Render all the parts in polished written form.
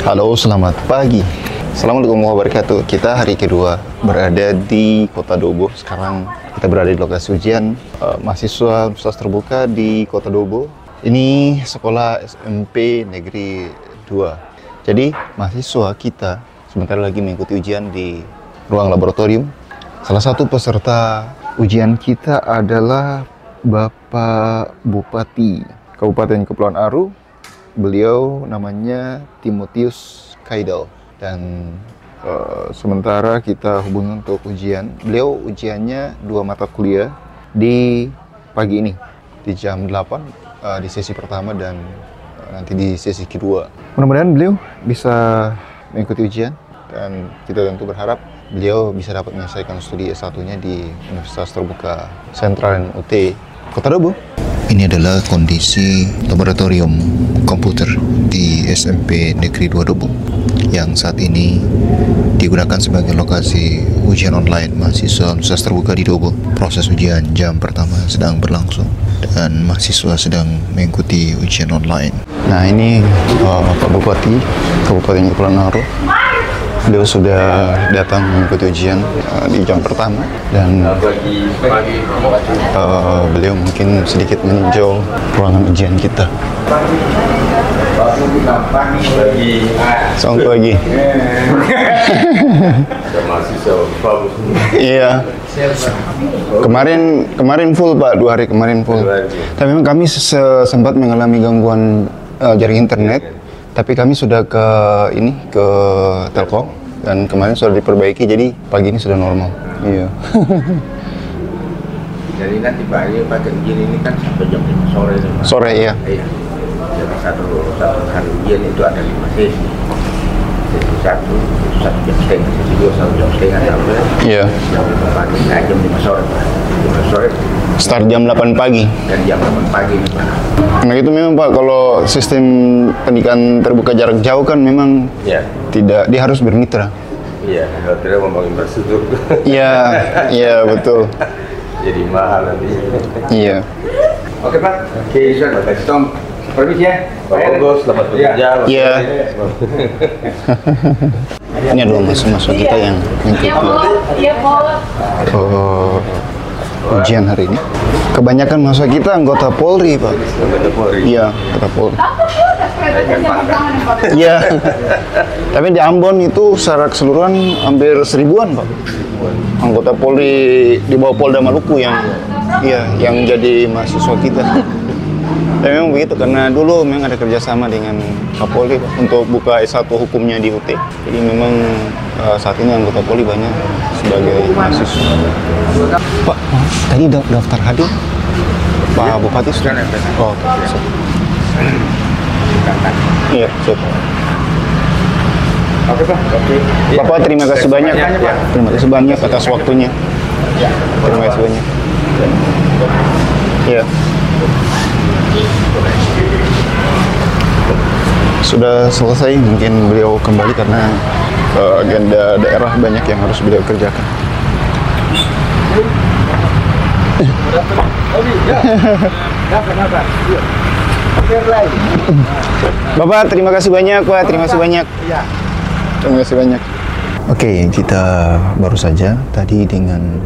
Halo, selamat pagi. Assalamualaikum warahmatullahi wabarakatuh. Kita hari kedua berada di Kota Dobo. Sekarang kita berada di lokasi ujian mahasiswa Universitas Terbuka di Kota Dobo. Ini sekolah SMP Negeri 2. Jadi mahasiswa kita sebentar lagi mengikuti ujian di ruang laboratorium. Salah satu peserta ujian kita adalah Bapak Bupati Kabupaten Kepulauan Aru. Beliau namanya Timotius Kaidal. Dan sementara kita hubungi untuk ujian. Beliau ujiannya 2 mata kuliah di pagi ini di jam 8 di sesi pertama dan nanti di sesi kedua. Mudah-mudahan beliau bisa mengikuti ujian dan kita tentu berharap beliau bisa dapat menyelesaikan studi S1-nya di Universitas Terbuka Sentral dan UT Kota Dobo. Ini adalah kondisi laboratorium komputer di SMP Negeri 2 Dobo yang saat ini digunakan sebagai lokasi ujian online mahasiswa Universitas Terbuka di Dobo. Proses ujian jam pertama sedang berlangsung dan mahasiswa sedang mengikuti ujian online. Nah, ini Pak Bupati Kabupaten Kepulauan Aru. Beliau sudah datang mengikuti ujian di jam pertama dan beliau mungkin sedikit meninjau ruangan ujian kita. Selamat pagi. Iya. Kemarin full Pak, 2 hari kemarin full. Tapi memang kami sempat mengalami gangguan jaring internet. Tapi kami sudah ke Telkom dan kemarin sudah diperbaiki, jadi pagi ini sudah normal. Iya. Jadi nanti pakai ujian ini kan sampai jam 5 sore. Sore ya. Iya. Jadi satu hari ujian itu ada 5 sesi. Sesi 1 jam setengah, sesi 2 1 jam setengah sampai Iya. jam 5 pagi, jam 5 sore. 5 sore. Start jam 8 pagi. Dan jam 8 pagi nih Pak. Nah itu memang Pak, kalau sistem pendidikan terbuka jarak jauh kan memang tidak, dia harus bermitra. Iya, kalau tidak membangun infrastruktur. Iya, iya betul. Jadi mahal nanti. Iya. Oke Pak, oke sudah kasih Tom. Permisi ya. Pak Bogos, selamat bekerja. Iya. Ini adalah mahasiswa kita yang mengikuti ujian hari ini. Kebanyakan mahasiswa kita anggota Polri, Pak. Anggota Polri. Iya, anggota Polri. Iya. Tapi di Ambon itu secara keseluruhan hampir 1000-an, Pak. Anggota Polri di bawah Polda Maluku yang jadi mahasiswa kita. Tapi memang begitu, karena dulu memang ada kerjasama dengan Kapolri Pak, untuk buka S1 hukumnya di UT. Jadi memang saat ini anggota Polri banyak sebagai mahasiswa. Pak, tadi daftar hadir Pak Bupati sudah? Oh, siap. Iya, siap. Oke Pak, oke. Bapak terima kasih banyak. Terima kasih banyak atas waktunya. Terima kasih banyak. Iya. Sudah selesai, mungkin beliau kembali karena agenda daerah banyak yang harus beliau kerjakan. Bapak, terima kasih banyak Pak, terima kasih banyak. Terima kasih banyak. Oke, kita baru saja tadi dengan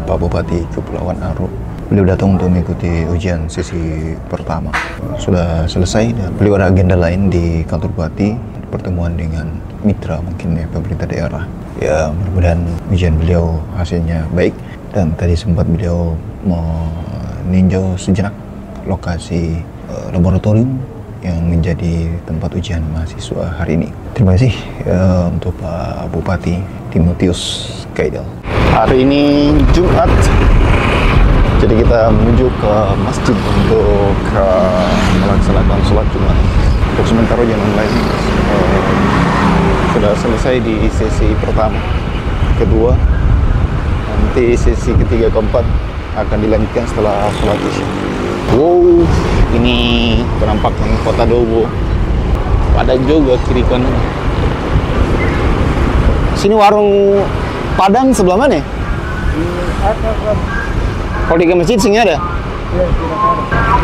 Pak Bupati Kepulauan Aru. Beliau datang untuk mengikuti ujian sesi pertama. Sudah selesai dan beliau ada agenda lain di kantor Bupati, pertemuan dengan mitra mungkin ya pemerintah daerah. Ya, mudah-mudahan ujian beliau hasilnya baik dan tadi sempat beliau meninjau sejenak lokasi laboratorium yang menjadi tempat ujian mahasiswa hari ini. Terima kasih untuk Pak Bupati Timotius Kaidal. Hari ini Jumat, jadi kita menuju ke masjid untuk melaksanakan sholat Jumat. Untuk sementara ujian online sudah selesai di sesi pertama, kedua, nanti sesi ketiga, keempat akan dilanjutkan setelah sholat Isya. Wow, ini penampakan Kota Dobo. Ada juga kiri kanan. Sini warung Padang sebelah mana? Kalau di masjid sini ada?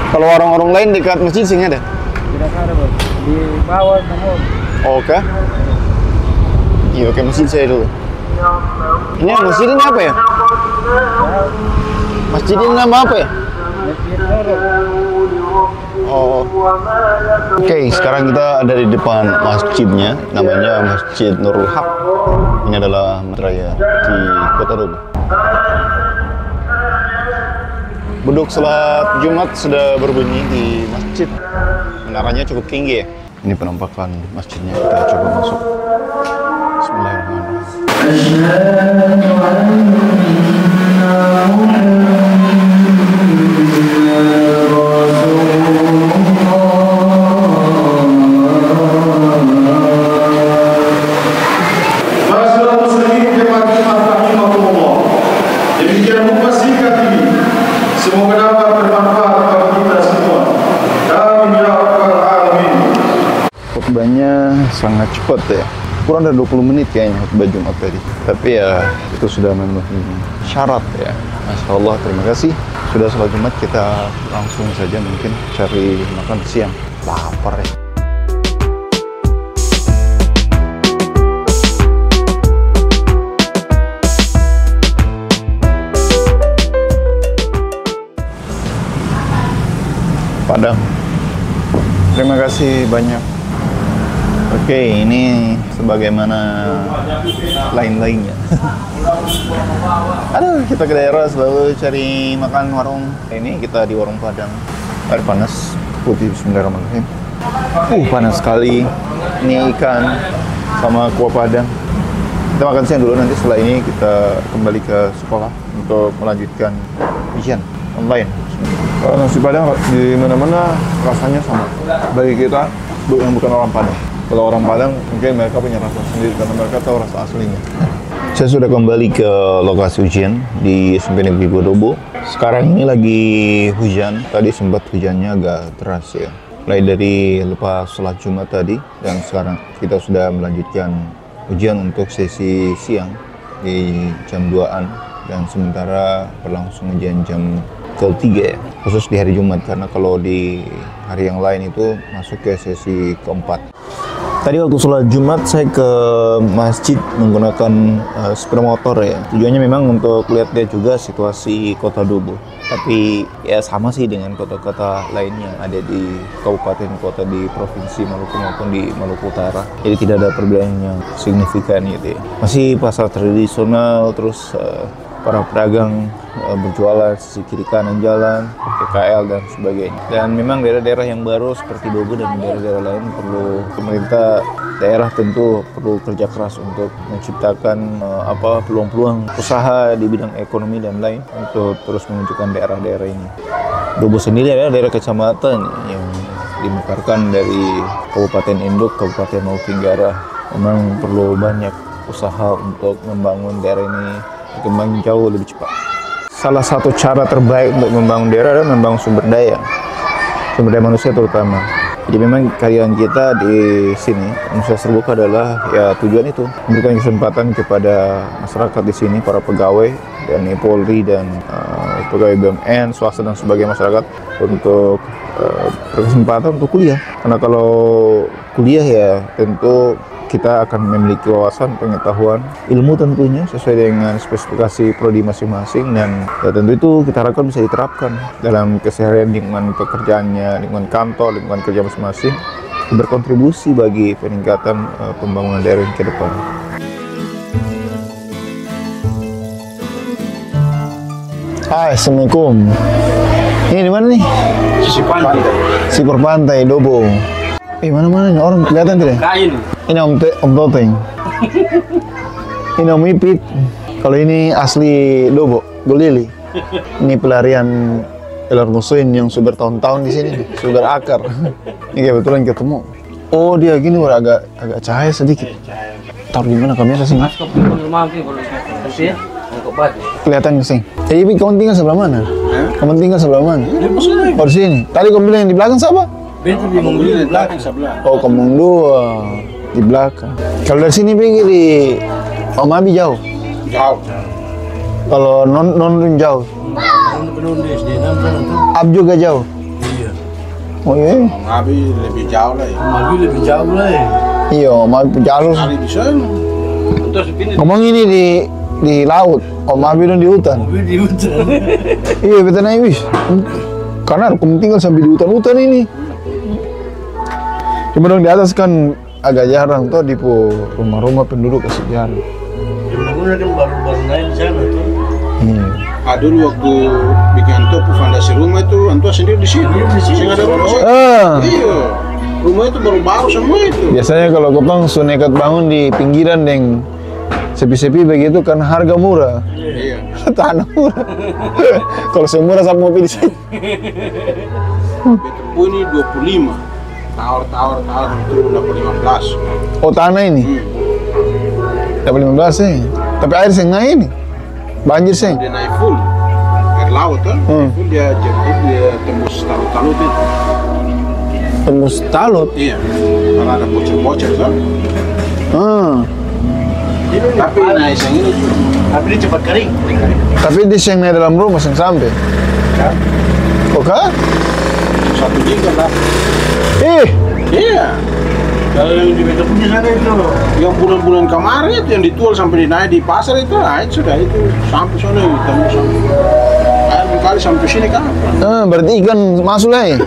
Kalau warung-warung lain dekat masjid sini ada? Tidak ada, Bos. Di bawah semua. Oke. Iya, oke, masjid saya dulu. Ini masjid ini apa ya? Masjid ini nama apa ya? Oh. Oke, sekarang kita ada di depan masjidnya, namanya Masjid Nurul Haq. Ini adalah raya di Kota Dobo. Beduk salat Jumat sudah berbunyi di masjid. Menaranya cukup tinggi ya. Ini penampakan masjidnya, kita coba masuk. Semoga dapat bermanfaat bagi kita semua. Amin ya rabbal alamin. Khutbahnya sangat cepat ya. Kurang dari 20 menit kayaknya khutbah Jumat tadi. Tapi ya itu sudah memenuhi syarat ya. Masya Allah, terima kasih. Sudah sholat Jumat, kita langsung saja mungkin cari makan siang. Lapar ya. Padang. Terima kasih banyak. Oke, ini sebagaimana lain-lainnya. Aduh, kita ke daerah selalu cari makan warung. Ini kita di warung Padang. Air panas, putih, bismillahirrahmanirrahim. Panas sekali. Ini ikan sama kuah Padang. Kita makan siang dulu, nanti setelah ini kita kembali ke sekolah untuk melanjutkan ujian online. Kalau nasi Padang di mana-mana rasanya sama. Bagi kita yang bukan orang Padang. Kalau orang Padang mungkin mereka punya rasa sendiri karena mereka tahu rasa aslinya. Saya sudah kembali ke lokasi ujian di SMP Negeri Godobo. Sekarang ini lagi hujan. Tadi sempat hujannya agak deras ya. Mulai dari lepas sholat Jumat tadi dan sekarang kita sudah melanjutkan ujian untuk sesi siang di jam 2-an dan sementara berlangsung ujian jam ke-3 ya, khusus di hari Jumat karena kalau di hari yang lain itu masuk ke sesi keempat. Tadi waktu sholat Jumat saya ke masjid menggunakan sepeda motor ya. Tujuannya memang untuk lihat-lihat juga situasi Kota Dobo. Tapi ya sama sih dengan kota-kota lain yang ada di kabupaten kota di Provinsi Maluku maupun di Maluku Utara. Jadi tidak ada perbedaan yang signifikan gitu ya. Masih pasar tradisional, terus para pedagang berjualan sisi kiri kanan jalan, PKL dan sebagainya. Dan memang daerah-daerah yang baru seperti Dobo dan daerah-daerah lain perlu pemerintah daerah tentu perlu kerja keras untuk menciptakan peluang-peluang usaha di bidang ekonomi dan lain untuk terus menunjukkan daerah-daerah ini. Dobo sendiri adalah daerah kecamatan yang dimekarkan dari Kabupaten Induk, Kabupaten Maluku Tenggara. Memang perlu banyak usaha untuk membangun daerah ini berkembang jauh lebih cepat. Salah satu cara terbaik untuk membangun daerah adalah membangun sumber daya manusia terutama. Jadi memang karyan kita di sini, Universitas Terbuka adalah ya tujuan itu memberikan kesempatan kepada masyarakat di sini, para pegawai dan Polri dan pegawai BUMN, swasta dan sebagai masyarakat untuk berkesempatan untuk kuliah. Karena kalau kuliah ya tentu kita akan memiliki wawasan, pengetahuan, ilmu tentunya sesuai dengan spesifikasi prodi masing-masing dan ya tentu itu kita harapkan bisa diterapkan dalam keseharian lingkungan pekerjaannya, lingkungan kantor, lingkungan kerja masing-masing, berkontribusi bagi peningkatan pembangunan daerah ke depan. Hai, Assalamualaikum. Ini di mana nih? Sipur Pantai, Dobo. Mana-mana nih orang kelihatan tidak? Kain. Ini Om Toteng. Ini Om Ipit. Kalau ini asli Dobo, Golili. Ini pelarian Elar Musuin yang sudah bertahun-tahun di sini, sudah akar. Ini kebetulan ketemu. Oh dia gini agak cahaya sedikit. Taruh di mana kamera sih? Kelihatan sih. Jadi Ipit, kamu tinggal sebelah mana? Kamu tinggal sebelah mana? Oh di sini. Tadi kamu bilang di belakang siapa? Bentar di mobil di belakang sebelah. Oh, kamu dua di belakang. Kalau dari sini pergi di Om Abi jauh. Jauh. Kalau non jauh. Ab juga jauh. Iya. Oh iya. Mabi lebih jauh lah ya. Mabi lebih jauh lah ya. Iya, mau jalur. Hari di sana. Terus ini Ngomong ini di laut, Mabi dong di hutan. Mabi di hutan. Iya, betul nih wis. Karena aku tinggal sampai di hutan-hutan ini. Cuma dong di atas kan agak jarang tuh di rumah-rumah penduduk kasih jarang. Bangunan kan baru naik di sana tuh. Iya. Dulu waktu bikin topu fondasi rumah itu Antua sendiri di sini. Sehingga ada rumah sih. Iya. Rumah itu baru-baru semua itu. Biasanya kalau kotong nekat bangun di pinggiran yang sepi-sepi begitu kan harga murah. Iya. Tanah murah. Kalau semurah sama mobil di sini. Betul ini 25. Tawar turun dapat 15. Oh, tanah ini. Dapat 15 sih. Tapi air sengai ini. Banjir sih. Dia naik full. Air laut kan. Full dia tembus talut-talut itu. Tembus talut. Iya. Karena ada bocor-bocor kan. Tapi naik yang ini tuh. Tapi ini cepat kering. Tapi di yang dalam rumah yang sampai. Oke? 1 giga lah. Iya. Kalau yang di Beta punya sana itu. Yang bulan-bulan kemarin itu yang ditual sampai dinaik di pasar itu, nah itu sudah itu sampai sana tembus sampai. Air berkali sampai sini kan. Berarti ikan masuk lah ya?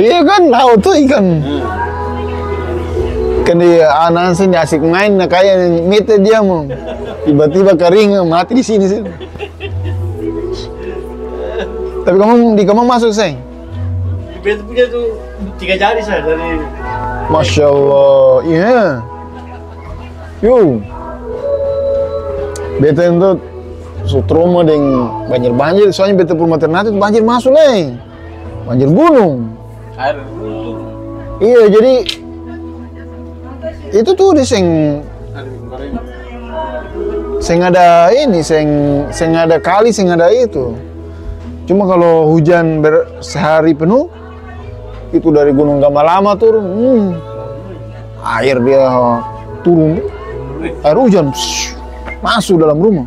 Iya kan, laut tuh ikan. Kan di anak sini asik main, nah kayak mete dia mau. Tiba-tiba kering, mati di sini sih. Tapi di kamu masuk sih? Di Beta punya tuh 3 jari saya dari. Masya Allah, iya. Yo. Beta itu trauma dengan banjir-banjir, soalnya beta rumah ternate itu banjir masuk lah. Banjir gunung. Air turun. Iya, jadi itu tuh di seng ada ini, seng ada kali, seng ada itu. Cuma kalau hujan sehari penuh, itu dari Gunung Gamalama turun, air dia turun, air hujan masuk dalam rumah.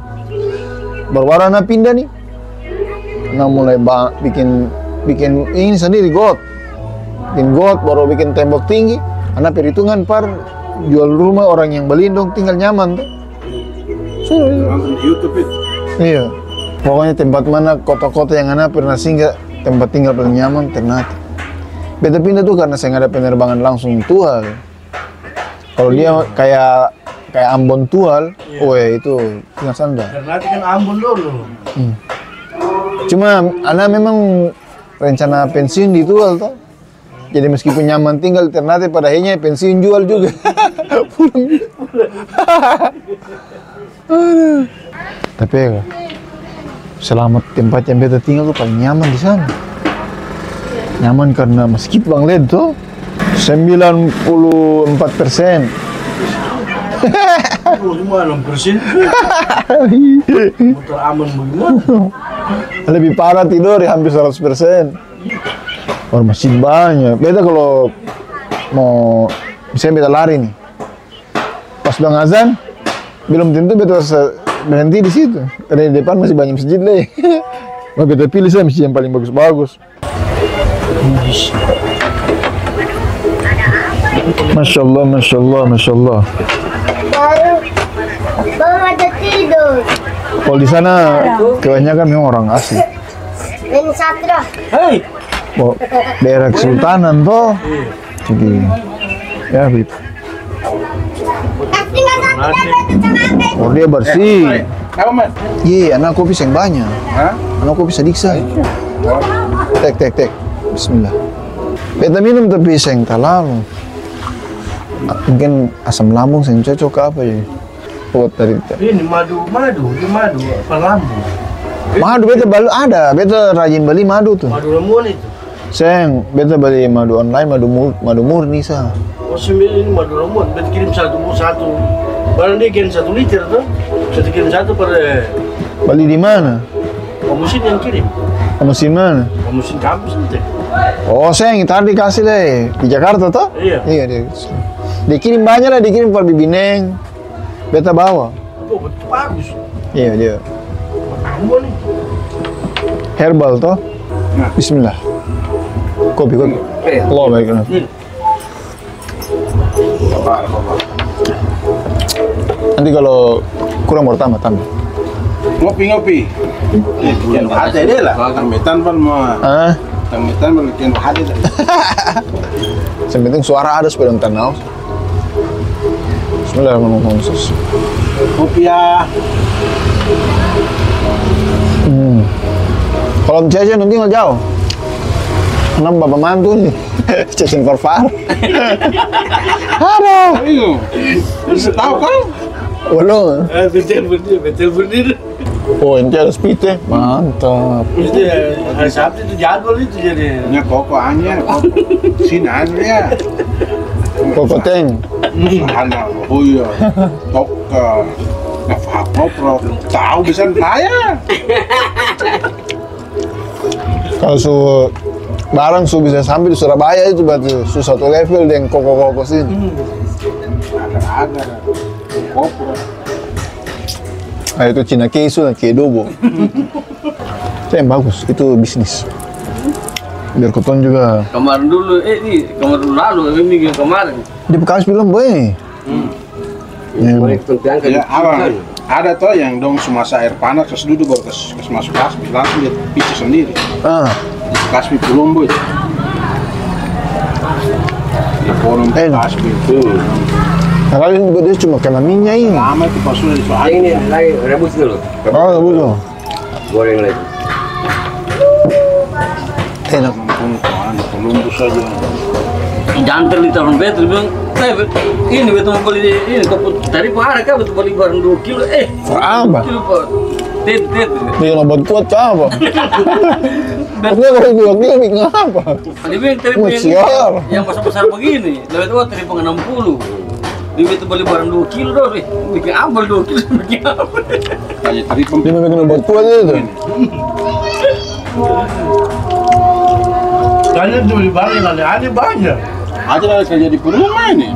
Baru anak pindah nih, nah mulai bikin ini sendiri bikin got, baru bikin tembok tinggi. Anak perhitungan jual rumah orang yang belindung tinggal nyaman tuh. Nonton di YouTube itu. Iya, pokoknya tempat mana kota-kota yang anak pernah singgah, tempat tinggal paling nyaman Ternate. Beta pindah tuh karena saya nggak ada penerbangan langsung Tual. Kalau dia kayak Ambon Tual, itu tinggal sanda. Ternate kan Ambon dulu. Cuma anak memang rencana pensiun di Tual tuh. Jadi meskipun nyaman tinggal Ternate, pada akhirnya pensiun jual juga. Tapi selama tempat yang beta tinggal tuh paling nyaman di sana. Nyaman karena meskipun Bang Led tuh 94%. Cuma 6%. Motor aman bagaimana? Lebih parah tidur ya hampir 100%. Orang masih banyak. Beta kalau mau misalnya beta lari nih, pas Bang azan belum tentu beta berhenti di situ. Karena di depan masih banyak masjid lah. Mau beta pilih saya masjid yang paling bagus-bagus. Masya Allah, Masya Allah, Masya Allah. Baru ada tidur. Kalau di sana kebanyakan memang orang asli. Ini Satra. Hei, Daerah Kesultanan toh. Jadi ya begitu. Tinggal satu. Oh dia bersih. Apa Mat? Iya, anak kopi yang banyak. Anak kopi sediksa. Tek. Bismillah. Beta minum tapi seng terlalu. Mungkin asam lambung seng cocok ke apa ya? Buat dari ini madu, apa lambung? madu beta baru ada. Beta rajin beli madu tuh. Madu ramuan itu. Seng, beta beli madu online, madu murni sah. Oh, ini madu ramuan, beta kirim satu. Barang dia kirim 1 liter tuh. Saya kirim 1 per. Beli di mana? Mesin yang kirim. Mesin mana? Mesin kampus itu. Oh, seng, tadi kasih deh di Jakarta toh? Iya. Iya dia. Dikirim banyak lah, dikirim per Bibineng. Beta bawa. Oh, betul bagus. Iya dia. Ramuan itu. Herbal toh? Bismillah. Kopi. Lo baik. Nanti kalau kurang baru tambah. Ngopi. Yang ada deh lah. Tambetan pan mah. Tambetan berlebihan ada. Yang penting suara ada sepeda tanau. Bismillahirrahmanirrahim. Kopi ya. Kalau jajan nanti nggak jauh. Karena bapak mantu nih. Jajan Farfar. Aduh. Ayo. Bisa tahu kan? Belum. Betul berdiri. Oh, ini ada spite. Mantap. Itu hari Sabtu itu jadwal itu jadi. Nya koko anya. Sini aja ya. Kokoteng. Hana. Oh iya. Tok. Ngapa tahu bisa saya. Kalau barang bisa sampai di Surabaya itu berarti satu level dengan koko sini. Agar-agar. Kopro. Nah, itu Cina Keisu dan Kedobo. Itu yang bagus, itu bisnis. Biar koton juga. Kemarin dulu, kemarin dulu lalu, ini kemarin. Di Bekas bilang, boy. Ya, awal. Ada toh yang dong semasa air panas terus duduk baru kes masuk kaspi langsung dia picu sendiri. Kaspi belum boy. Di forum kaspi itu. Nah, kali ini dia cuma kena minyak ini. Lama itu pas sudah disoal. Ini lagi rebus dulu. Oh, rebus dulu. Goreng lagi. Enak. Columbus saja. Jantan di tahun betul bilang, ini betul mau beli ini tadi ada kan betul beli barang 2 kilo Apa? Tet Dia obat kuat apa? Maksudnya kalau 2 kilo bikin apa? dia bilang tadi yang besar begini lebih tua tadi pengen 60 dia betul beli barang 2 kilo doh bikin apa 2 kilo bikin apa Kayak tadi Dia bikin obat kuat itu. kalian cuma di barang yang aneh banyak. Ada kerja di rumah ini.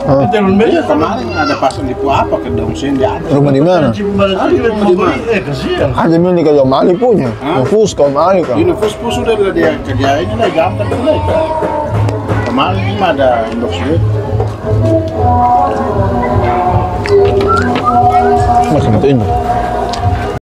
Tahun Iya kemarin ada pasang di apa ke daun sen dia ada. Rumah di mana? Kasihan. Ada yang di Kajau Mali punya. Nufus kau Mali kan. Di Nufus sudah dia kerja ini lah gampang lah. Kemarin ini ada endorse Macam itu ini.